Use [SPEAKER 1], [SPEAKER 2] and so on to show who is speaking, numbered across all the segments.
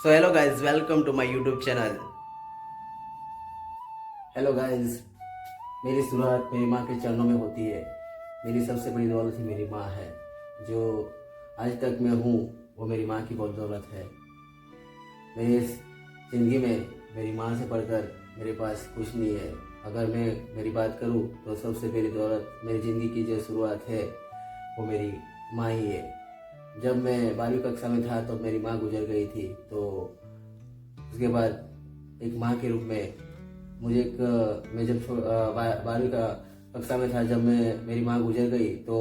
[SPEAKER 1] So hello guys, welcome to my YouTube channel. Hello guys, मेरी शुरुआत मेरी माँ के चरणों में होती है। मेरी सबसे बड़ी दौलत ही मेरी माँ है। जो आज तक मैं हूँ वो मेरी माँ की बहुत दौलत है। मेरी इस ज़िंदगी में मेरी माँ से बढ़कर मेरे पास कुछ नहीं है। अगर मैं मेरी बात करूँ तो सबसे बड़ी दौलत मेरी ज़िंदगी की जो शुरुआत है वो मेरी माँ ही है। जब मैं 12वीं कक्षा में था तो मेरी माँ गुजर गई थी। तो उसके बाद एक माँ के रूप में मुझे मैं जब 12वीं का कक्षा में था, जब मेरी माँ गुजर गई तो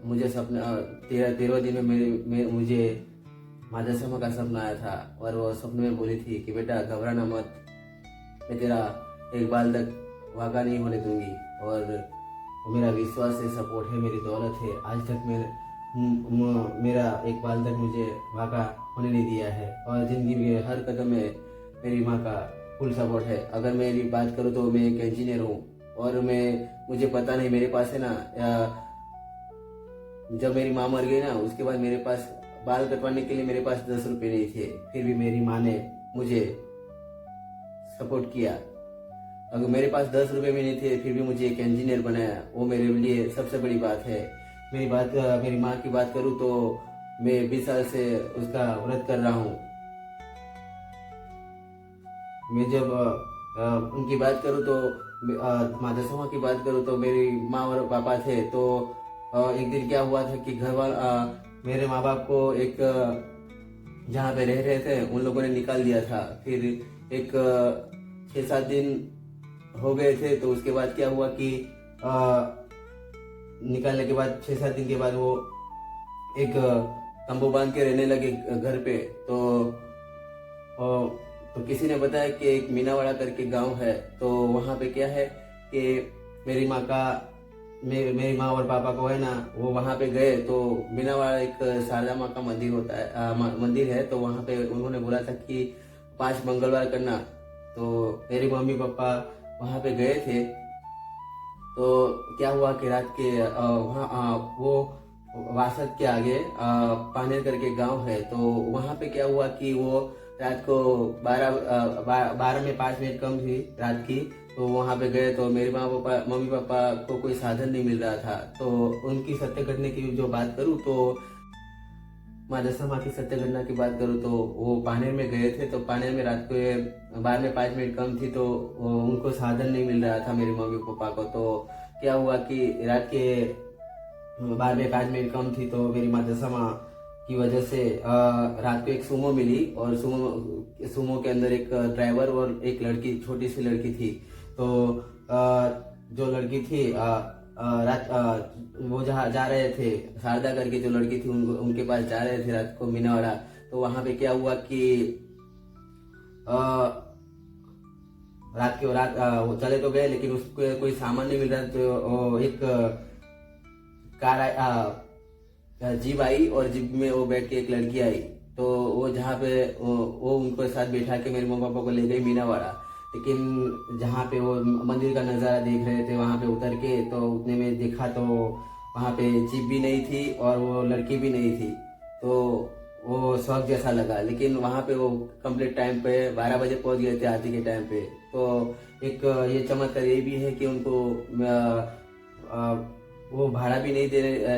[SPEAKER 1] मुझे सपना 13वें दिन में मुझे माता समा का सपना आया था। और वो सपने में बोली थी कि बेटा घबराना मत, मैं तेरा एक बाल तक वाका नहीं होने दूंगी। और वो मेरा विश्वास है, सपोर्ट है, मेरी दौलत है। आज तक मेरा एक बाल तक मुझे वाका होने नहीं दिया है। और ज़िंदगी में हर कदम में मेरी माँ का फुल सपोर्ट है। अगर मेरी बात करूँ तो मैं एक इंजीनियर हूँ। और मुझे पता नहीं, मेरे पास है ना, जब मेरी माँ मर गई ना उसके बाद मेरे पास बाल कटवाने के लिए मेरे पास 10 रुपये नहीं थे। फिर भी मेरी माँ ने मुझे सपोर्ट किया। अगर मेरे पास 10 रुपये भी नहीं थे फिर भी मुझे एक इंजीनियर बनाया, वो मेरे लिए सबसे बड़ी बात है। मेरी माँ की बात करूँ तो मैं 20 साल से उसका व्रत कर रहा हूँ। मैं जब उनकी बात करूँ तो माता समा की बात करूँ तो मेरी माँ और पापा थे। तो एक दिन क्या हुआ था कि मेरे माँ बाप को एक जहाँ पे रह रहे थे उन लोगों ने निकाल दिया था। फिर एक 6-7 दिन हो गए थे। तो उसके बाद क्या हुआ कि निकालने के बाद 6-7 दिन के बाद वो एक तंबू बांध के रहने लगे घर पे। तो किसी ने बताया कि एक मीनावाड़ा करके गांव है। तो वहाँ पे क्या है कि मेरी माँ का मेरी माँ और पापा को है ना, वो वहाँ पे गए। तो मीनावाड़ा एक शारदा माँ का मंदिर होता है, मंदिर है। तो वहाँ पे उन्होंने बोला था कि 5 मंगलवार करना। तो मेरी मम्मी पापा वहाँ पे गए थे। तो क्या हुआ कि रात के वहाँ वो वासद के आगे पानेर करके गांव है। तो वहाँ पे क्या हुआ कि वो रात को 12 में 5 मिनट कम थी रात की। तो वहाँ पे गए तो मेरे मम्मी पापा को कोई साधन नहीं मिल रहा था। तो उनकी सत्य घटना की जो बात करूँ तो माँ दशा की सत्य घटना की बात करूँ तो वो पानेर में गए थे। तो पानेर में रात को 12 में 5 मिनट कम थी। तो उनको साधन नहीं मिल रहा था मेरे मम्मी पापा को। तो क्या हुआ कि रात के 12 में 5 मिनट कम थी। तो मेरी माँ दशा की वजह से रात को एक सुमो मिली। और सुमो के अंदर एक ड्राइवर और एक लड़की, छोटी सी लड़की थी। तो जो लड़की थी रात वो जहाँ जा रहे थे, शारदा करके जो लड़की थी उनके पास जा रहे थे रात को मीनावाड़ा। तो वहां पे क्या हुआ कि वो चले तो गए लेकिन उसको कोई सामान नहीं मिल रहा। तो एक कार जीप आई और जीप में वो बैठ के एक लड़की आई। तो वो जहाँ पे वो उनको साथ बैठा के मेरे मम्मी पापा को ले गई मीनावाड़ा। लेकिन जहाँ पे वो मंदिर का नज़ारा देख रहे थे वहाँ पे उतर के तो उतने में देखा तो वहाँ पे जीप भी नहीं थी और वो लड़की भी नहीं थी। तो वो शौक जैसा लगा। लेकिन वहाँ पे वो कंप्लीट टाइम पे 12 बजे पहुँच गए थे आरती के टाइम पे। तो एक ये चमत्कार ये भी है कि उनको वो भाड़ा भी नहीं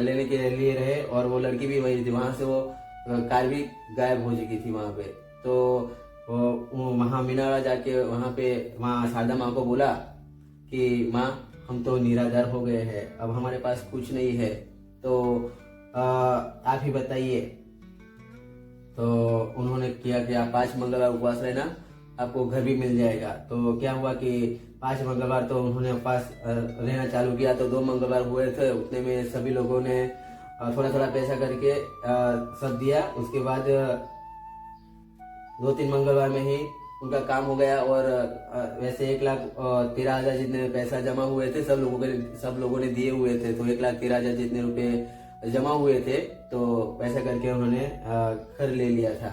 [SPEAKER 1] लेने के लिए रहे। और वो लड़की भी वही थी, वहां से वो कार भी गायब हो चुकी थी वहां पे। तो वो वहाँ मीनावाड़ा जाके वहाँ शारदा माँ को बोला कि माँ हम तो निराधार हो गए हैं, अब हमारे पास कुछ नहीं है। तो आप ही बताइए। तो उन्होंने किया कि आप 5 मंगलवार उपवास रहना, आपको घर भी मिल जाएगा। तो क्या हुआ कि 5 मंगलवार तो उन्होंने उपवास रहना चालू किया। तो 2 मंगलवार हुए थे, उतने में सभी लोगों ने थोड़ा थोड़ा पैसा करके सब दिया। उसके बाद 2-3 मंगलवार में ही उनका काम हो गया। और वैसे 1,13,000 जितने पैसा जमा हुए थे सब लोगों ने दिए हुए थे। तो 1,13,000 जितने रुपए जमा हुए थे तो वैसा करके उन्होंने घर ले लिया था।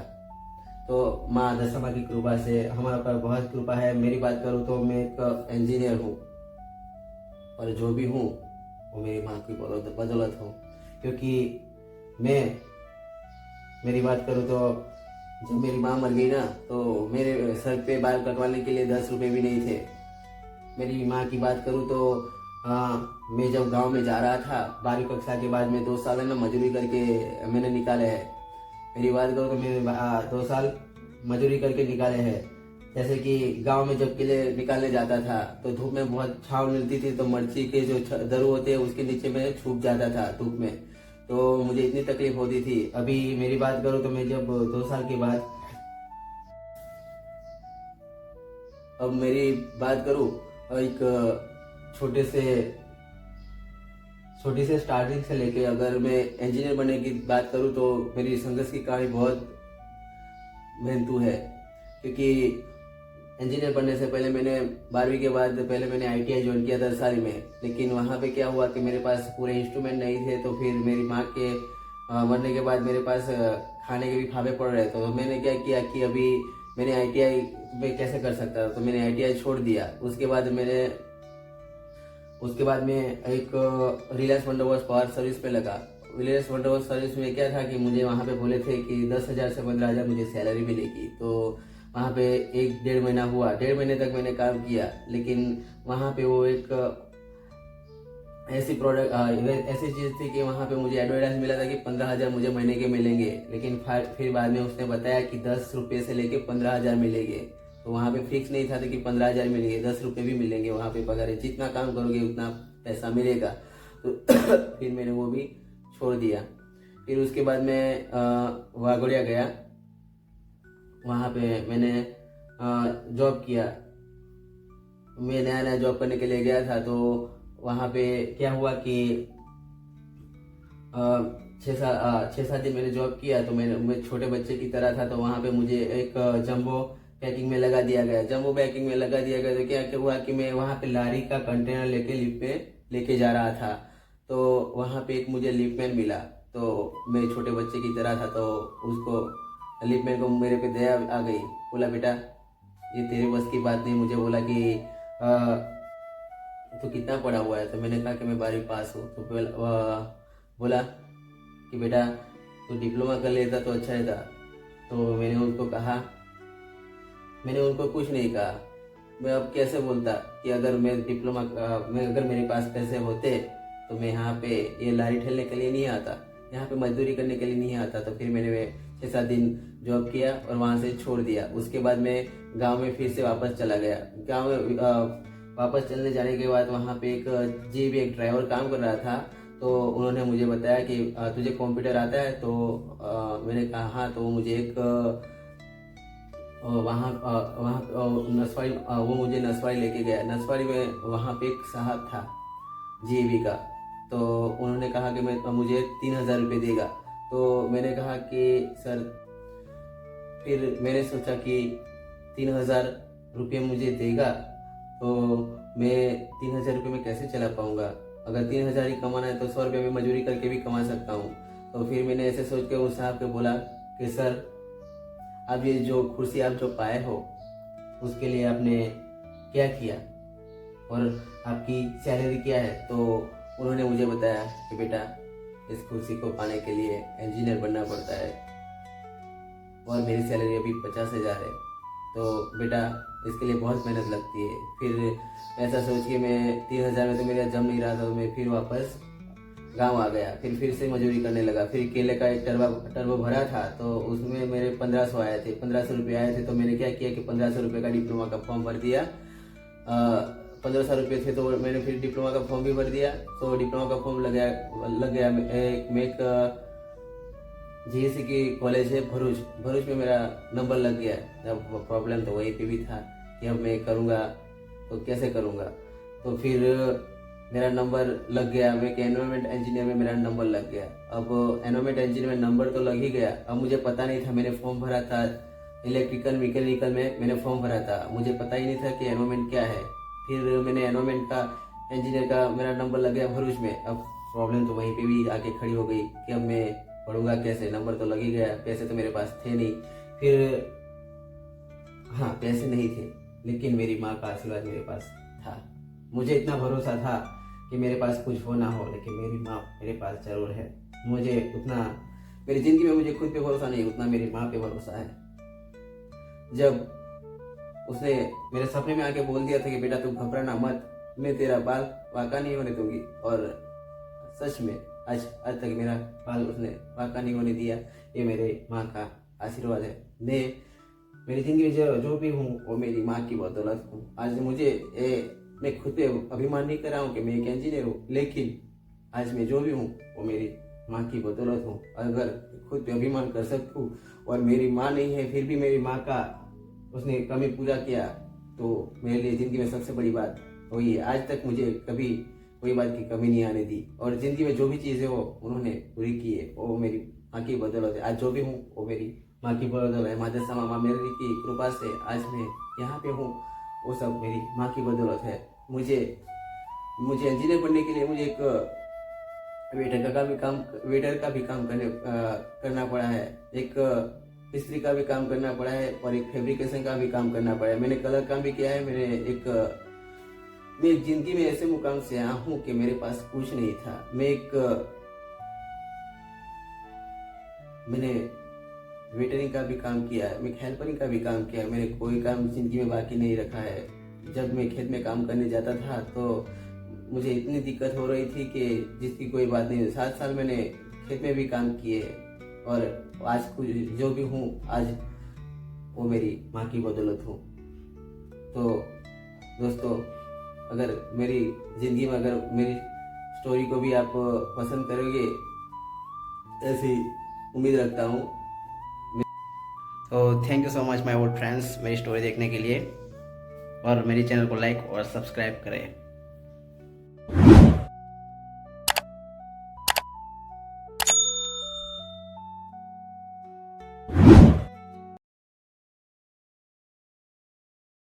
[SPEAKER 1] तो माँ दशमा की कृपा से हमारे पर बहुत कृपा है। मेरी बात करूँ तो मैं एक इंजीनियर हूँ और जो भी हूँ वो मेरी माँ की बदौलत हूँ। क्योंकि मैं मेरी बात करूँ तो जब मेरी माँ मर गई ना तो मेरे सर पे बाल कटवाने के लिए 10 रुपये भी नहीं थे। मेरी माँ की बात करूँ तो मैं जब गांव में जा रहा था 12वीं कक्षा के बाद में 2 साल है ना मजदूरी करके मैंने निकाले हैं। मेरी बात करूँ तो मैंने 2 साल मजदूरी करके निकाले हैं। जैसे कि गांव में जब किले निकालने जाता था तो धूप में बहुत छांव मिलती थी, तो मिर्ची के जो दरू होते हैं उसके नीचे मैं छुप जाता था धूप में, तो मुझे इतनी तकलीफ होती थी। अभी मेरी बात करूँ तो मैं जब 2 साल के बाद अब मेरी बात करूँ एक छोटी से स्टार्टिंग से लेके अगर मैं इंजीनियर बनने की बात करूँ तो मेरी संघर्ष की कहानी बहुत मेहनतू है। क्योंकि इंजीनियर बनने से पहले मैंने 12वीं के बाद पहले मैंने ITI ज्वाइन किया दरसाली में, लेकिन वहाँ पे क्या हुआ कि मेरे पास पूरे इंस्ट्रूमेंट नहीं थे। तो फिर मेरी माँ के मरने के बाद मेरे पास खाने के भी फाफे पड़ रहे, तो मैंने क्या किया कि अभी मैंने ITI में कैसे कर सकता था, तो मैंने ITI छोड़ दिया। उसके बाद मैं एक रिलायंस बंदोबस्त पावर सर्विस पे लगा। रिलायंस बंदोबस्त सर्विस में क्या था कि मुझे वहाँ पे बोले थे कि 10,000 से 15,000 मुझे सैलरी मिलेगी। तो वहाँ पे 1-1.5 महीना हुआ, 1.5 महीने तक मैंने काम किया, लेकिन वहाँ पे वो एक ऐसी चीज़ थी कि वहाँ पे मुझे एडवर्टाइज मिला था कि 15,000 मुझे महीने के मिलेंगे, लेकिन फिर बाद में उसने बताया कि 10 रुपये से लेके 15,000 मिलेंगे। तो वहाँ पे फिक्स नहीं था कि 15,000 मिलेंगे, 10 रुपये भी मिलेंगे। वहाँ पे पगार है, जितना काम करोगे उतना पैसा मिलेगा। तो फिर मैंने वो भी छोड़ दिया। फिर उसके बाद मैं वागोड़िया गया, वहाँ पे मैंने जॉब किया। मैं नया जॉब करने के लिए गया था, तो वहाँ पे क्या हुआ कि 6-7 दिन मैंने जॉब किया। तो मैं छोटे बच्चे की तरह था, तो वहाँ पे मुझे एक जंबो पैकिंग में लगा दिया गया। जंबो पैकिंग में लगा दिया गया तो क्या हुआ कि मैं वहाँ पे लारी का कंटेनर लेके लिफ्ट में लेके जा रहा था। तो वहाँ पे एक मुझे लिफ्टमैन मिला, तो मैं छोटे बच्चे की तरह था, तो उसको लिफ्टमैन को मेरे पे दया आ गई। बोला बेटा ये तेरे बस की बात नहीं। मुझे बोला कि तो कितना पढ़ा हुआ है? तो मैंने कहा कि मैं 12वीं पास हूँ। तो बोला कि बेटा तो डिप्लोमा कर लेता तो अच्छा रहता। तो मैंने उनको कुछ नहीं कहा। मैं अब कैसे बोलता कि अगर अगर मेरे पास पैसे होते तो मैं यहाँ पे ये लारी ठेलने के लिए नहीं आता, यहाँ पे मजदूरी करने के लिए नहीं आता। तो फिर मैंने 6-7 दिन जॉब किया और वहाँ से छोड़ दिया। उसके बाद मैं गांव में फिर से वापस चला गया। गांव में वापस चलने जाने के बाद वहाँ पे एक ड्राइवर काम कर रहा था। तो उन्होंने मुझे बताया कि तुझे कंप्यूटर आता है? तो मैंने कहा हाँ। तो मुझे एक वहाँ नसवाड़ी वो मुझे नसवाड़ी लेके गया। नसवाड़ी में वहाँ पे एक साहब था GAV का। तो उन्होंने कहा कि मुझे 3,000 रुपये देगा। तो मैंने कहा कि सर, फिर मैंने सोचा कि 3,000 रुपये मुझे देगा तो मैं 3,000 रुपये में कैसे चला पाऊँगा? अगर 3,000 ही कमाना है तो 100 रुपये में मजदूरी करके भी कमा सकता हूँ। तो फिर मैंने ऐसे सोच के उस साहब को बोला कि सर, अब ये जो कुर्सी आप जो पाए हो उसके लिए आपने क्या किया और आपकी सैलरी क्या है? तो उन्होंने मुझे बताया कि बेटा इस कुर्सी को पाने के लिए इंजीनियर बनना पड़ता है और मेरी सैलरी अभी 50,000 है, तो बेटा इसके लिए बहुत मेहनत लगती है। फिर ऐसा सोच के मैं 3,000 में तो मेरा जम नहीं रहा था, तो मैं फिर वापस गांव आ गया। फिर से मजदूरी करने लगा। फिर केले का एक टर्बो भरा था, तो उसमें मेरे 1500 आए थे, 1500 रुपये आए थे। तो मैंने क्या किया कि 1500 रुपये का डिप्लोमा का फॉर्म भर दिया। 1500 रुपये थे तो मैंने फिर डिप्लोमा का फॉर्म भी भर दिया। तो डिप्लोमा का फॉर्म लग गया। मैं एक GSC की कॉलेज है भरूच में मेरा नंबर लग गया। अब प्रॉब्लम तो वहीं पे भी था कि अब मैं करूँगा तो कैसे करूँगा। तो फिर मेरा नंबर लग गया। मैं एनवायरमेंट इंजीनियर में मेरा नंबर लग गया। अब एनवायरमेंट इंजीनियर में नंबर तो लग ही गया। अब मुझे पता नहीं था, मैंने फॉर्म भरा था इलेक्ट्रिकल मैकेनिकल में मैंने फॉर्म भरा था, मुझे पता ही नहीं था कि एनवायरमेंट क्या है। फिर मैंने एनवायरमेंट का इंजीनियर का मेरा नंबर लग गया भरूच में। अब प्रॉब्लम तो वहीं पे भी आके खड़ी हो गई कि अब मैं पढ़ूंगा कैसे? नंबर तो लग ही गया, पैसे तो मेरे पास थे नहीं। फिर हाँ, पैसे नहीं थे, लेकिन मेरी माँ का आशीर्वाद मेरे पास था। मुझे इतना भरोसा था कि मेरे पास कुछ हो ना हो, लेकिन मेरी माँ मेरे पास जरूर है। मुझे उतना मेरी ज़िंदगी में मुझे खुद पे भरोसा नहीं, उतना मेरी माँ पे भरोसा है। जब उसने मेरे सपने में आके बोल दिया था कि बेटा तू घबराना मत, मैं तेरा बाल वाका नहीं होने दूंगी। और सच में आज तक मेरा बाल उसने वाका नहीं होने दिया। ये मेरे माँ का आशीर्वाद है। मेरी ज़िंदगी में जो भी हूँ वो मेरी माँ की बदौलत हूँ। आज मैं खुद पे अभिमान नहीं कर रहा हूँ कि मैं एक इंजीनियर हूँ, लेकिन आज मैं जो भी हूँ वो मेरी माँ की बदौलत हूँ। अगर खुद पे अभिमान कर सकूँ और मेरी माँ नहीं है फिर भी मेरी माँ का उसने कमी पूरा किया, तो मेरे लिए ज़िंदगी में सबसे बड़ी बात वही है। आज तक मुझे कभी कोई बात की कमी नहीं आने दी, और ज़िंदगी में जो भी चीज़ें वो उन्होंने पूरी की है वो मेरी माँ की बदौलत है। आज जो भी हूँ वो मेरी माँ की बदौलत है। माता समा माँ मेरी की कृपा से आज मैं यहाँ पे हूँ, वो सब मेरी माँ की बदौलत है। मुझे इंजीनियर बनने के लिए मुझे एक वेटर का भी काम करना पड़ा है, एक मिस्त्री का भी काम करना पड़ा है, और एक फैब्रिकेशन का भी काम करना पड़ा है। मैंने कलर काम भी किया है। मैं एक जिंदगी में ऐसे मुकाम से आया हूँ कि मेरे पास कुछ नहीं था। मैंने वेटरिंग का भी काम किया है, मैं हेल्परिंग का भी काम किया है। मैंने कोई काम जिंदगी में बाकी नहीं रखा है। जब मैं खेत में काम करने जाता था तो मुझे इतनी दिक्कत हो रही थी कि जिसकी कोई बात नहीं। 7 साल मैंने खेत में भी काम किए, और आज जो भी हूँ आज वो मेरी माँ की बदौलत हूँ। तो दोस्तों, अगर मेरी ज़िंदगी में अगर मेरी स्टोरी को भी आप पसंद करोगे ऐसी उम्मीद रखता हूँ। तो thank you so much my old friends, मेरी स्टोरी देखने के लिए, और मेरे चैनल को लाइक और सब्सक्राइब करें।